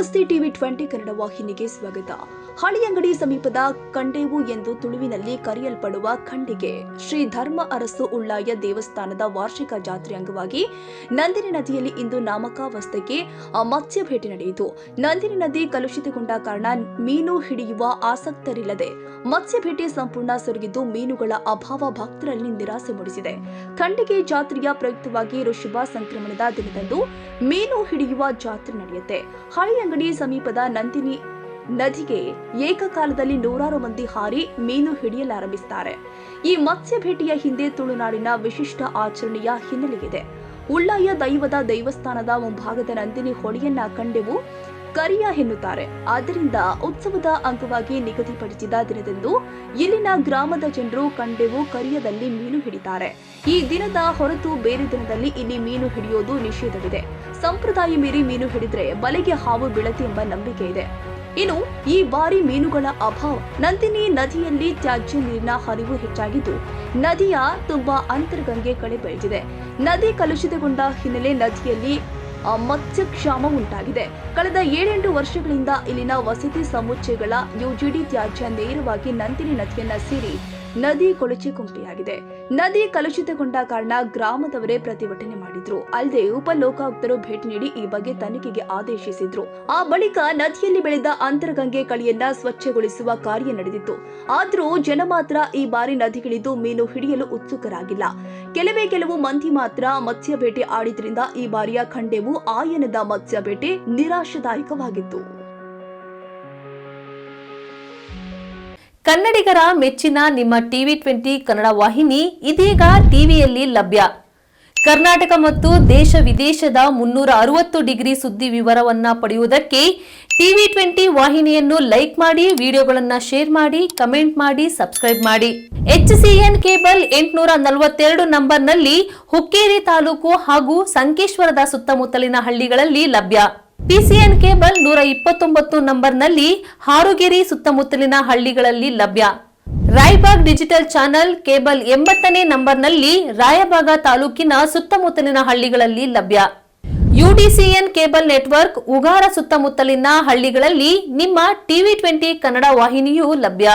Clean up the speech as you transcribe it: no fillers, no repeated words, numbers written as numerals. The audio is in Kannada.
ನಮಸ್ತೆ ಟಿವಿ 20 ಕನ್ನಡ ವಾಹಿನಿಗೆ ಸ್ವಾಗತ. ಹಳಿಯಂಗಡಿ ಸಮೀಪದ ಕಂಡೇವು ಎಂದು ತುಳುವಿನಲ್ಲಿ ಕರೆಯಲ್ಪಡುವ ಖಂಡಿಗೆ ಶ್ರೀ ಧರ್ಮ ಅರಸು ಉಳ್ಳಾಯ ದೇವಸ್ಥಾನದ ವಾರ್ಷಿಕ ಜಾತ್ರೆ ಅಂಗವಾಗಿ ನಂದಿನಿ ನದಿಯಲ್ಲಿ ಇಂದು ನಾಮಕಾವಸ್ಥೆಗೆ ಮತ್ಸ್ಯ ಭೇಟಿ ನಡೆಯಿತು. ನಂದಿನಿ ನದಿ ಕಲುಷಿತಗೊಂಡ ಕಾರಣ ಮೀನು ಹಿಡಿಯುವ ಆಸಕ್ತರಿಲ್ಲದೆ ಮತ್ಸ್ಯ ಭೇಟಿ ಸಂಪೂರ್ಣ ಸೊರಗಿದ್ದು ಮೀನುಗಳ ಅಭಾವ ಭಕ್ತರಲ್ಲಿ ನಿರಾಸೆ ಮೂಡಿಸಿದೆ. ಖಂಡಿಗೆ ಜಾತ್ರೆಯ ಪ್ರಯುಕ್ತವಾಗಿ ಋಷಭ ಸಂಕ್ರಮಣದ ದಿನದಂದು ಮೀನು ಹಿಡಿಯುವ ಜಾತ್ರೆ ನಡೆಯುತ್ತೆ. ಹಳಿಯಂಗಡಿ ಸಮೀಪದ ನಂದಿನಿ ನದಿಗೆ ಏಕಕಾಲದಲ್ಲಿ ನೂರಾರು ಮಂದಿ ಹಾರಿ ಮೀನು ಹಿಡಿಯಲಾರಂಭಿಸುತ್ತಾರೆ. ಈ ಮತ್ಸ್ಯ ಭೇಟಿಯ ಹಿಂದೆ ತುಳುನಾಡಿನ ವಿಶಿಷ್ಟ ಆಚರಣೆಯ ಹಿನ್ನೆಲೆಯಿದೆ. ಉಳ್ಳಾಯ ದೈವದ ದೇವಸ್ಥಾನದ ಮುಂಭಾಗದ ನಂದಿನಿ ಹೊಳೆಯನ್ನ ಕಂಡೆವು ಕರಿಯ ಎನ್ನುತ್ತಾರೆ. ಆದ್ದರಿಂದ ಉತ್ಸವದ ಅಂಗವಾಗಿ ನಿಗದಿಪಡಿಸಿದ ದಿನದಂದು ಇಲ್ಲಿನ ಗ್ರಾಮದ ಜನರು ಕಂಡೆವು ಕರಿಯದಲ್ಲಿ ಮೀನು ಹಿಡಿತಾರೆ. ಈ ದಿನದ ಹೊರತು ಬೇರೆ ದಿನದಲ್ಲಿ ಇಲ್ಲಿ ಮೀನು ಹಿಡಿಯೋದು ನಿಷೇಧವಿದೆ. ಸಂಪ್ರದಾಯ ಮೀರಿ ಮೀನು ಹಿಡಿದ್ರೆ ಬಲೆಗೆ ಹಾವು ಬೀಳತ್ತೆ ಎಂಬ ನಂಬಿಕೆ ಇದೆ. ಇನ್ನು ಈ ಬಾರಿ ಮೀನುಗಳ ಅಭಾವ. ನಂದಿನಿ ನದಿಯಲ್ಲಿ ತ್ಯಾಜ್ಯ ನೀರಿನ ಹರಿವು ಹೆಚ್ಚಾಗಿದ್ದು ನದಿಯ ತುಂಬಾ ಅಂತರ್ಗಂಗೆ ಕಳೆ ಬೆಳೆದಿದೆ. ನದಿ ಕಲುಷಿತಗೊಂಡ ಹಿನ್ನೆಲೆ ನದಿಯಲ್ಲಿ ಮತ್ಸ್ಯ ಕ್ಷಾಮ ಉಂಟಾಗಿದೆ. ಕಳೆದ 7-8 ವರ್ಷಗಳಿಂದ ಇಲ್ಲಿನ ವಸತಿ ಸಮುಚ್ಚಯಗಳ ಯುಜಿಡಿ ತ್ಯಾಜ್ಯ ನೇರವಾಗಿ ನಂದಿನಿ ನದಿಯನ್ನ ಸೇರಿ ನದಿ ಕೊಳಚೆ ಕುಂಪೆಯಾಗಿದೆ. ನದಿ ಕಲುಷಿತಗೊಂಡ ಕಾರಣ ಗ್ರಾಮದವರೇ ಪ್ರತಿಭಟನೆ ಮಾಡಿದ್ರು. ಅಲ್ಲದೆ ಉಪಲೋಕಾಯುಕ್ತರು ಭೇಟಿ ನೀಡಿ ಈ ಬಗ್ಗೆ ತನಿಖೆಗೆ ಆದೇಶಿಸಿದ್ರು. ಆ ಬಳಿಕ ನದಿಯಲ್ಲಿ ಬೆಳೆದ ಅಂತರ್ಗಂಗೆ ಕಳೆಯನ್ನ ಸ್ವಚ್ಛಗೊಳಿಸುವ ಕಾರ್ಯ ನಡೆದಿತ್ತು. ಆದ್ರೂ ಜನ ಮಾತ್ರ ಈ ಬಾರಿ ನದಿಗಿಳಿದು ಮೀನು ಹಿಡಿಯಲು ಉತ್ಸುಕರಾಗಿಲ್ಲ. ಕೆಲವು ಮಂದಿ ಮಾತ್ರ ಮತ್ಸ್ಯ ಬೇಟೆ ಆಡಿದ್ರಿಂದ ಈ ಬಾರಿಯ ಖಂಡೆವು ಆಯನದ ಮತ್ಸ್ಯ ಬೇಟೆ ನಿರಾಶಾದಾಯಕವಾಗಿತ್ತು. ಕನ್ನಡಿಗರ ಮೆಚ್ಚಿನ ನಿಮ್ಮ ಟಿವಿ 20 ಕನ್ನಡ ವಾಹಿನಿ ಇದೀಗ ಟಿವಿಯಲ್ಲಿ ಲಭ್ಯ. ಕರ್ನಾಟಕ ಮತ್ತು ದೇಶ ವಿದೇಶದ 360 ಡಿಗ್ರಿ ಸುದ್ದಿ ವಿವರವನ್ನ ಪಡೆಯುವುದಕ್ಕೆ ಟಿವಿ 20 ವಾಹಿನಿಯನ್ನು ಲೈಕ್ ಮಾಡಿ, ವಿಡಿಯೋಗಳನ್ನು ಶೇರ್ ಮಾಡಿ, ಕಮೆಂಟ್ ಮಾಡಿ, ಸಬ್ಸ್ಕ್ರೈಬ್ ಮಾಡಿ. HCN ಕೇಬಲ್ 842 ನಂಬರ್ನಲ್ಲಿ ಹುಕ್ಕೇರಿ ತಾಲೂಕು ಹಾಗೂ ಸಂಕೇಶ್ವರದ ಸುತ್ತಮುತ್ತಲಿನ ಹಳ್ಳಿಗಳಲ್ಲಿ ಲಭ್ಯ. PCN ಕೇಬಲ್ 129 ನಂಬರ್ನಲ್ಲಿ ಹಾರುಗೆರೆ ಸುತ್ತಮುತ್ತಲಿನ ಹಳ್ಳಿಗಳಲ್ಲಿ ಲಭ್ಯ. ರಾಯಬಾಗ್ ಡಿಜಿಟಲ್ ಚಾನೆಲ್ ಕೇಬಲ್ 80ನೇ ನಂಬರ್ನಲ್ಲಿ ರಾಯಬಾಗ ತಾಲೂಕಿನ ಸುತ್ತಮುತ್ತಲಿನ ಹಳ್ಳಿಗಳಲ್ಲಿ ಲಭ್ಯ. UDCN ಕೇಬಲ್ ನೆಟ್ವರ್ಕ್ ಉಗಾರ ಸುತ್ತಮುತ್ತಲಿನ ಹಳ್ಳಿಗಳಲ್ಲಿ ನಿಮ್ಮ ಟಿವಿ 20 ಕನ್ನಡ ವಾಹಿನಿಯೂ ಲಭ್ಯ.